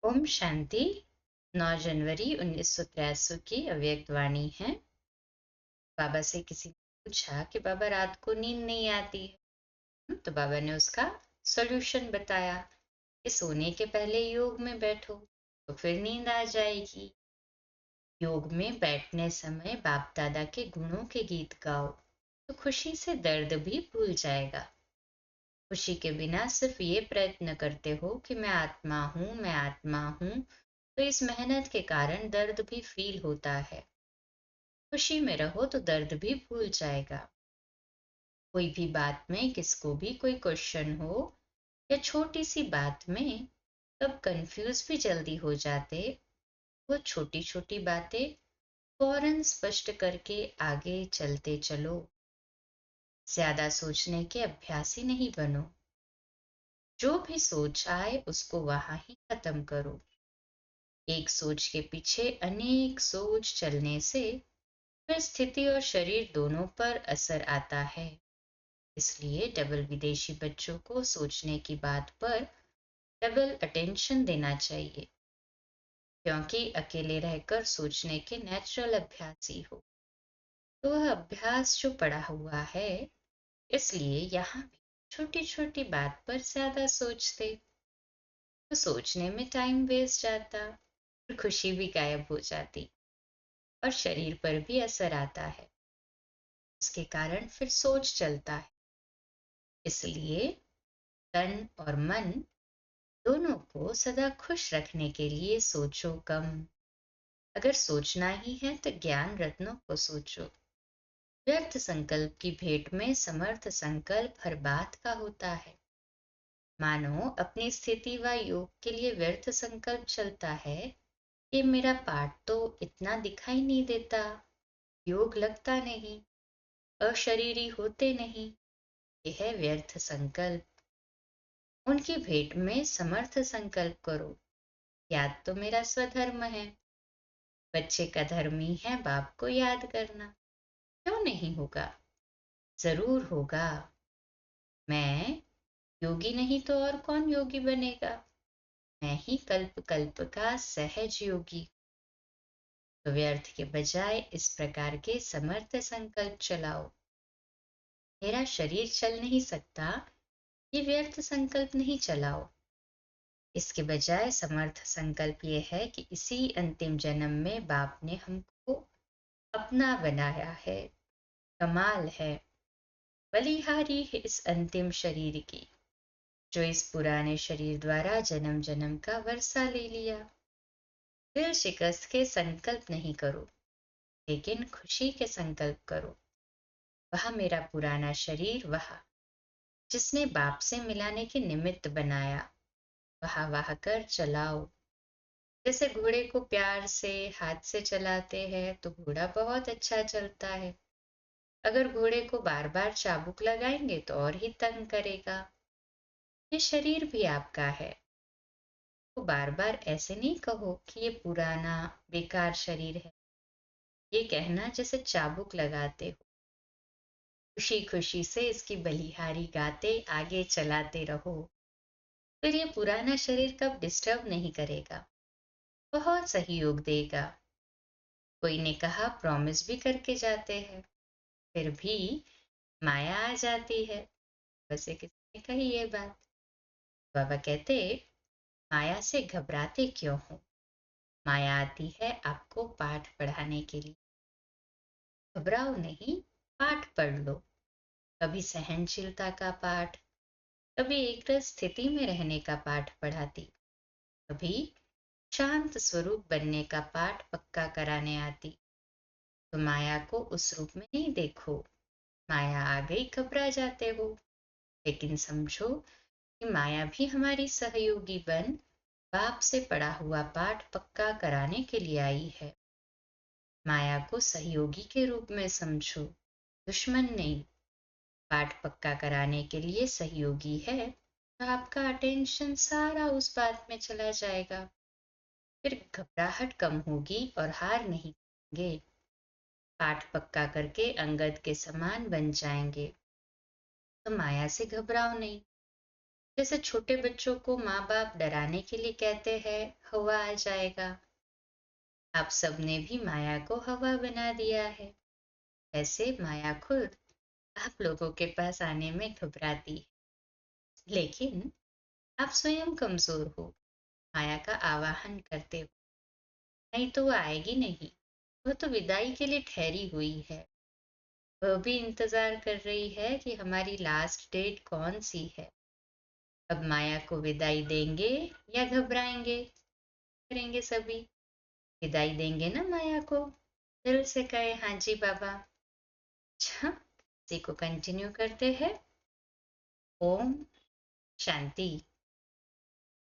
ओम शांति। 9 जनवरी 1983 की अव्यक्त वाणी है। बाबा से किसी ने पूछा कि बाबा रात को नींद नहीं आती है। तो बाबा ने उसका सॉल्यूशन बताया कि सोने के पहले योग में बैठो तो फिर नींद आ जाएगी। योग में बैठने समय बाप दादा के गुणों के गीत गाओ तो खुशी से दर्द भी भूल जाएगा। खुशी के बिना सिर्फ ये प्रयत्न करते हो कि मैं आत्मा हूँ, मैं आत्मा हूँ, तो इस मेहनत के कारण दर्द भी फील होता है। खुशी में रहो तो दर्द भी भूल जाएगा। कोई भी बात में किसको भी कोई क्वेश्चन हो या छोटी सी बात में तब कंफ्यूज भी जल्दी हो जाते। वो छोटी छोटी बातें फौरन स्पष्ट करके आगे चलते चलो। ज्यादा सोचने के अभ्यासी नहीं बनो। जो भी सोच आए उसको वहां ही खत्म करो। एक सोच के पीछे अनेक सोच चलने से फिर स्थिति और शरीर दोनों पर असर आता है। इसलिए डबल विदेशी बच्चों को सोचने की बात पर डबल अटेंशन देना चाहिए, क्योंकि अकेले रहकर सोचने के नेचुरल अभ्यासी हो तो वह अभ्यास जो पड़ा हुआ है। इसलिए यहाँ भी छोटी छोटी बात पर ज्यादा सोचते तो सोचने में टाइम वेस्ट जाता और खुशी भी गायब हो जाती और शरीर पर भी असर आता है। उसके कारण फिर सोच चलता है। इसलिए तन और मन दोनों को सदा खुश रखने के लिए सोचो कम। अगर सोचना ही है तो ज्ञान रत्नों को सोचो। व्यर्थ संकल्प की भेंट में समर्थ संकल्प हर बात का होता है। मानो अपनी स्थिति व योग के लिए व्यर्थ संकल्प चलता है। ये मेरा पाठ तो इतना दिखाई नहीं देता, योग लगता नहीं, अशरीरी होते नहीं। यह है व्यर्थ संकल्प। उनकी भेंट में समर्थ संकल्प करो। याद तो मेरा स्वधर्म है। बच्चे का धर्म ही है बाप को याद करना। क्यों नहीं होगा? जरूर होगा। मैं योगी नहीं तो और कौन योगी बनेगा? मैं ही कल्प कल्प का सहज योगी। तो व्यर्थ के बजाय इस प्रकार के समर्थ संकल्प चलाओ। मेरा शरीर चल नहीं सकता, ये व्यर्थ संकल्प नहीं चलाओ। इसके बजाय समर्थ संकल्प ये है कि इसी अंतिम जन्म में बाप ने हमको अपना बनाया है। कमाल है। बलिहारी है इस अंतिम शरीर की, जो इस पुराने शरीर द्वारा जन्म जन्म का वर्षा ले लिया। दिल शिकस्त के संकल्प नहीं करो, लेकिन खुशी के संकल्प करो। वह मेरा पुराना शरीर, वह जिसने बाप से मिलाने के निमित्त बनाया, वह वाह कर चलाओ। जैसे घोड़े को प्यार से हाथ से चलाते हैं तो घोड़ा बहुत अच्छा चलता है। अगर घोड़े को बार बार चाबुक लगाएंगे तो और ही तंग करेगा। ये शरीर भी आपका है, तो बार बार ऐसे नहीं कहो कि ये पुराना बेकार शरीर है। ये कहना जैसे चाबुक लगाते हो। खुशी खुशी से इसकी बलिहारी गाते आगे चलाते रहो। फिर ये पुराना शरीर कब डिस्टर्ब नहीं करेगा, बहुत सहयोग देगा। कोई ने कहा प्रॉमिस भी करके जाते हैं, फिर भी माया आ जाती है। वैसे किसने कही ये बात? बाबा कहते माया से घबराते क्यों हो? माया आती है आपको पाठ पढ़ाने के लिए। घबराओ नहीं, पाठ पढ़ लो। कभी सहनशीलता का पाठ, कभी एक स्थिति में रहने का पाठ पढ़ाती, कभी शांत स्वरूप बनने का पाठ पक्का कराने आती। तो माया को उस रूप में नहीं देखो। माया आ गई घबरा जाते हो, लेकिन समझो कि माया भी हमारी सहयोगी बन बाप से पढ़ा हुआ पाठ पक्का कराने के लिए आई है। माया को सहयोगी के रूप में समझो, दुश्मन नहीं। पाठ पक्का कराने के लिए सहयोगी है तो आपका अटेंशन सारा उस बात में चला जाएगा। फिर घबराहट कम होगी और हार नहीं गे। पाठ पक्का करके अंगद के समान बन जाएंगे। तो माया से घबराओ नहीं। जैसे छोटे बच्चों को माँ बाप डराने के लिए कहते हैं हवा आ जाएगा, आप सबने भी माया को हवा बना दिया है। ऐसे माया खुद आप लोगों के पास आने में घबराती है, लेकिन आप स्वयं कमजोर हो माया का आवाहन करते हो। नहीं तो वो आएगी नहीं, वो तो विदाई के लिए ठहरी हुई है। वह भी इंतजार कर रही है कि हमारी लास्ट डेट कौन सी है। अब माया को विदाई देंगे या घबराएंगे? करेंगे सभी। विदाई देंगे ना माया को। दिल से कहे हाँ जी बाबा। अच्छा, इसी को कंटिन्यू करते हैं। ओम शांति।